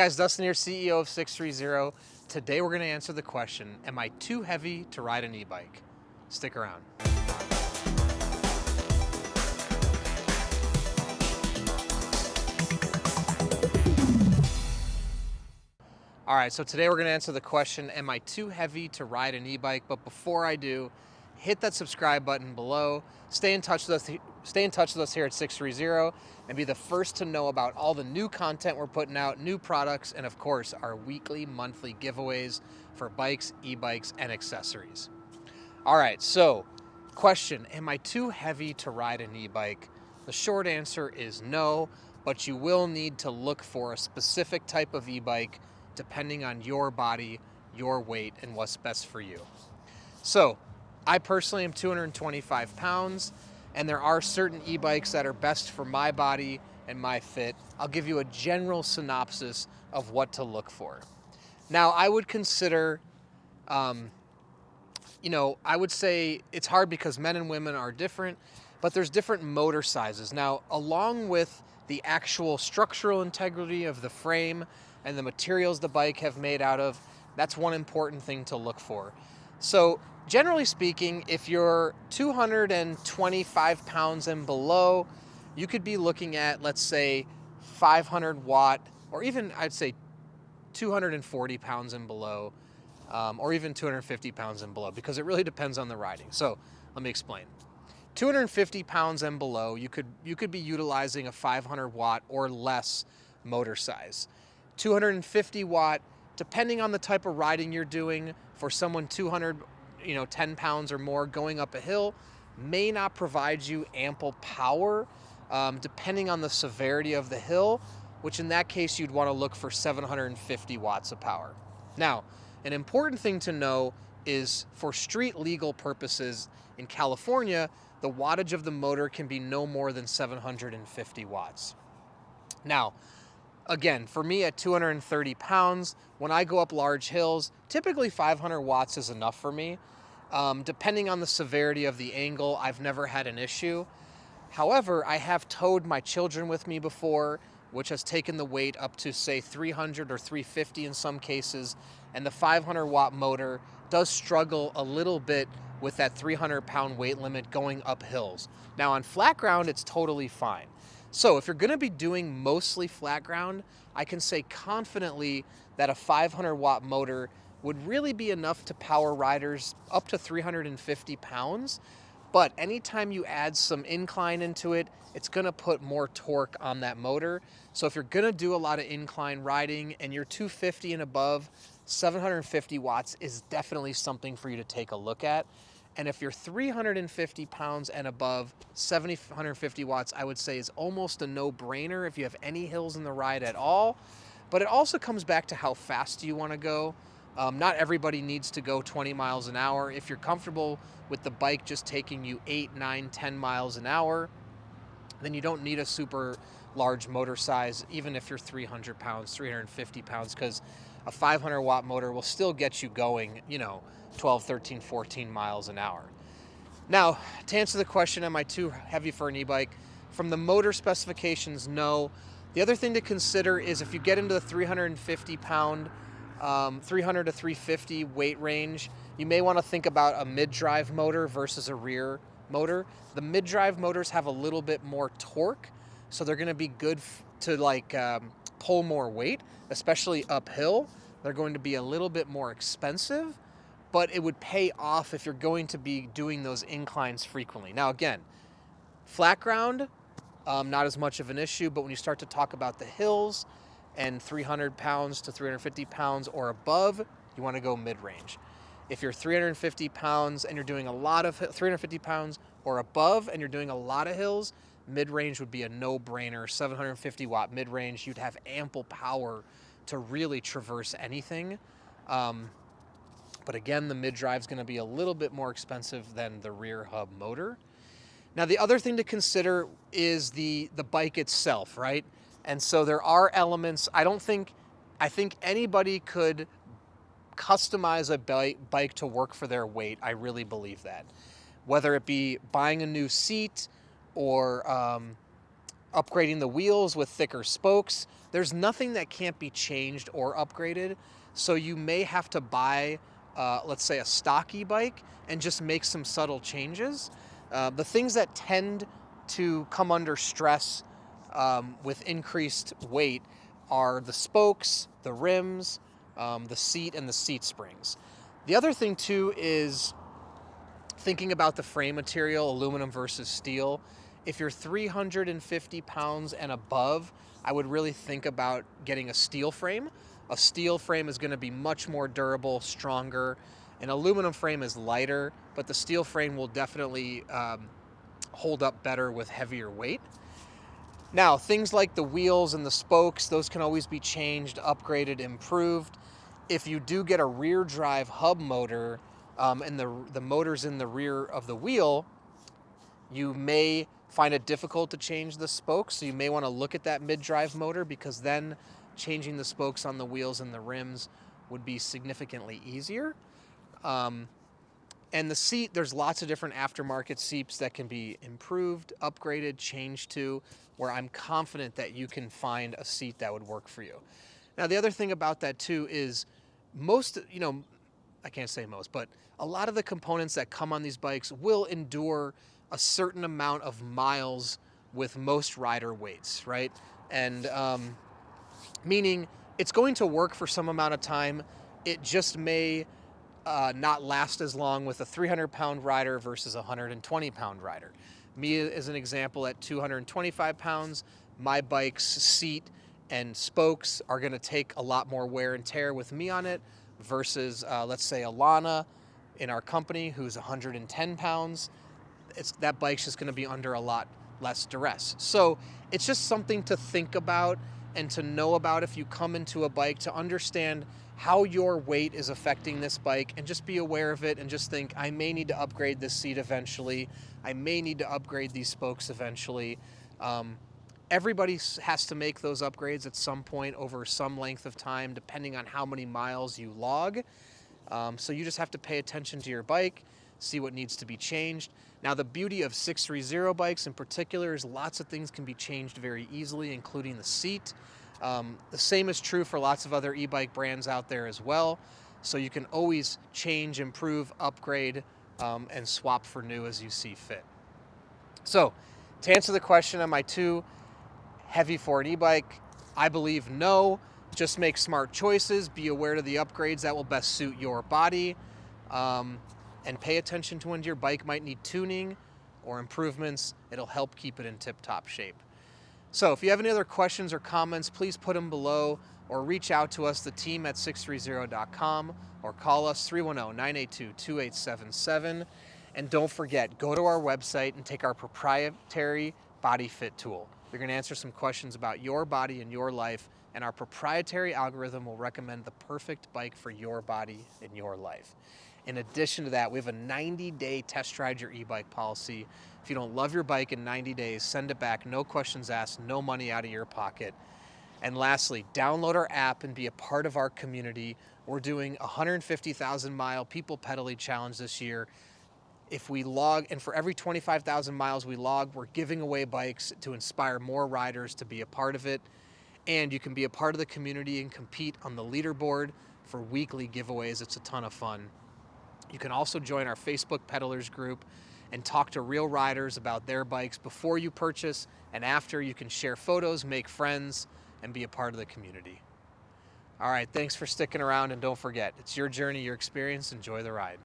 Guys, Dustin here, CEO of 630. Today we're going to answer the question, am I too heavy to ride an e-bike? Stick around. All right, so today we're going to answer the question, am I too heavy to ride an e-bike? But before I do, hit that subscribe button below. Stay in touch with us here at 630 and be the first to know about all the new content we're putting out, new products, and of course, our weekly, monthly giveaways for bikes, e-bikes, and accessories. All right, so question, am I too heavy to ride an e-bike? The short answer is no, but you will need to look for a specific type of e-bike depending on your body, your weight, and what's best for you. So, I personally am 225 pounds, and there are certain e-bikes that are best for my body and my fit. I'll give you a general synopsis of what to look for. Now, I would consider, I would say it's hard because men and women are different, but there's different motor sizes. Now, along with the actual structural integrity of the frame and the materials the bike have made out of, that's one important thing to look for. So generally speaking, if you're 225 pounds and below, you could be looking at, let's say, 500 watt, or even I'd say 240 pounds and below, or even 250 pounds and below, because it really depends on the riding. So let me explain. 250 pounds and below, you could be utilizing a 500 watt or less motor size. 250 watt, depending on the type of riding you're doing, for someone 10 pounds or more going up a hill, may not provide you ample power, depending on the severity of the hill, which in that case you'd want to look for 750 watts of power. Now, an important thing to know is for street legal purposes in California, the wattage of the motor can be no more than 750 watts. Now, again, for me at 230 pounds, when I go up large hills, typically 500 watts is enough for me. Depending on the severity of the angle, I've never had an issue. However, I have towed my children with me before, which has taken the weight up to, say, 300 or 350 in some cases, and the 500 watt motor does struggle a little bit with that 300 pound weight limit going up hills. Now on flat ground, it's totally fine. So if you're going to be doing mostly flat ground, I can say confidently that a 500 watt motor would really be enough to power riders up to 350 pounds. But anytime you add some incline into it, it's going to put more torque on that motor. So if you're going to do a lot of incline riding and you're 250 and above, 750 watts is definitely something for you to take a look at. And if you're 350 pounds and above, 750 watts, I would say is almost a no-brainer if you have any hills in the ride at all. But it also comes back to how fast you want to go. Not everybody needs to go 20 miles an hour. If you're comfortable with the bike just taking you 8, 9, 10 miles an hour, then you don't need a super large motor size, even if you're 300 pounds, 350 pounds, because a 500 watt motor will still get you going, 12, 13, 14 miles an hour. Now, to answer the question, am I too heavy for an e-bike? From the motor specifications, no. The other thing to consider is if you get into the 350 pound, 300 to 350 weight range, you may want to think about a mid-drive motor versus a rear motor. The mid-drive motors have a little bit more torque, so they're going to be good to pull more weight, especially uphill. They're going to be a little bit more expensive, but it would pay off if you're going to be doing those inclines frequently. Now again, flat ground, not as much of an issue, but when you start to talk about the hills and 300 pounds to 350 pounds or above, you want to go mid-range. If you're 350 pounds and you're doing a lot of 350 pounds or above and you're doing a lot of hills, mid-range would be a no-brainer. 750 watt mid-range, you'd have ample power to really traverse anything. But again, the mid-drive is going to be a little bit more expensive than the rear hub motor. Now, the other thing to consider is the bike itself, right? And so there are elements. I think anybody could customize a bike to work for their weight. I really believe that. Whether it be buying a new seat or upgrading the wheels with thicker spokes. There's nothing that can't be changed or upgraded. So you may have to buy, let's say, a stock e-bike and just make some subtle changes. The things that tend to come under stress with increased weight are the spokes, the rims, the seat, and the seat springs. The other thing too is thinking about the frame material, aluminum versus steel. If you're 350 pounds and above, I would really think about getting a steel frame. A steel frame is going to be much more durable, stronger. An aluminum frame is lighter, but the steel frame will definitely hold up better with heavier weight. Now, things like the wheels and the spokes, those can always be changed, upgraded, improved. If you do get a rear drive hub motor and the motor's in the rear of the wheel, you may find it difficult to change the spokes. So you may want to look at that mid-drive motor, because then changing the spokes on the wheels and the rims would be significantly easier. And the seat, there's lots of different aftermarket seats that can be improved, upgraded, changed to, where I'm confident that you can find a seat that would work for you. Now, the other thing about that too is most, I can't say most, but a lot of the components that come on these bikes will endure a certain amount of miles with most rider weights, right? And meaning it's going to work for some amount of time. It just may not last as long with a 300-pound rider versus a 120-pound rider. Me, as an example, at 225 pounds, my bike's seat and spokes are going to take a lot more wear and tear with me on it versus, let's say, Alana in our company, who's 110 pounds. That bike's just going to be under a lot less duress. So it's just something to think about and to know about if you come into a bike, to understand how your weight is affecting this bike, and just be aware of it and just think, I may need to upgrade this seat eventually. I may need to upgrade these spokes eventually. Everybody has to make those upgrades at some point over some length of time, depending on how many miles you log. So you just have to pay attention to your bike, see what needs to be changed. Now, the beauty of 630 bikes in particular is lots of things can be changed very easily, including the seat. The same is true for lots of other e-bike brands out there as well. So you can always change, improve, upgrade, and swap for new as you see fit. So to answer the question, am I too heavy for an e-bike? I believe no. Just make smart choices. Be aware of the upgrades that will best suit your body. And pay attention to when your bike might need tuning or improvements. It'll help keep it in tip-top shape. So if you have any other questions or comments, please put them below or reach out to us, the team at sixthreezero.com, or call us 310-982-2877. And don't forget, go to our website and take our proprietary body fit tool. You're going to answer some questions about your body and your life, and our proprietary algorithm will recommend the perfect bike for your body and your life. In addition to that, we have a 90-day test ride your e-bike policy. If you don't love your bike in 90 days, send it back, no questions asked, no money out of your pocket. And lastly, download our app and be a part of our community. We're doing a 150,000 mile People Pedally Challenge this year. If we log, and for every 25,000 miles we log, we're giving away bikes to inspire more riders to be a part of it. And you can be a part of the community and compete on the leaderboard for weekly giveaways. It's a ton of fun. You can also join our Facebook Pedalers group and talk to real riders about their bikes before you purchase and after. You can share photos, make friends, and be a part of the community. All right, thanks for sticking around, and don't forget, it's your journey, your experience. Enjoy the ride.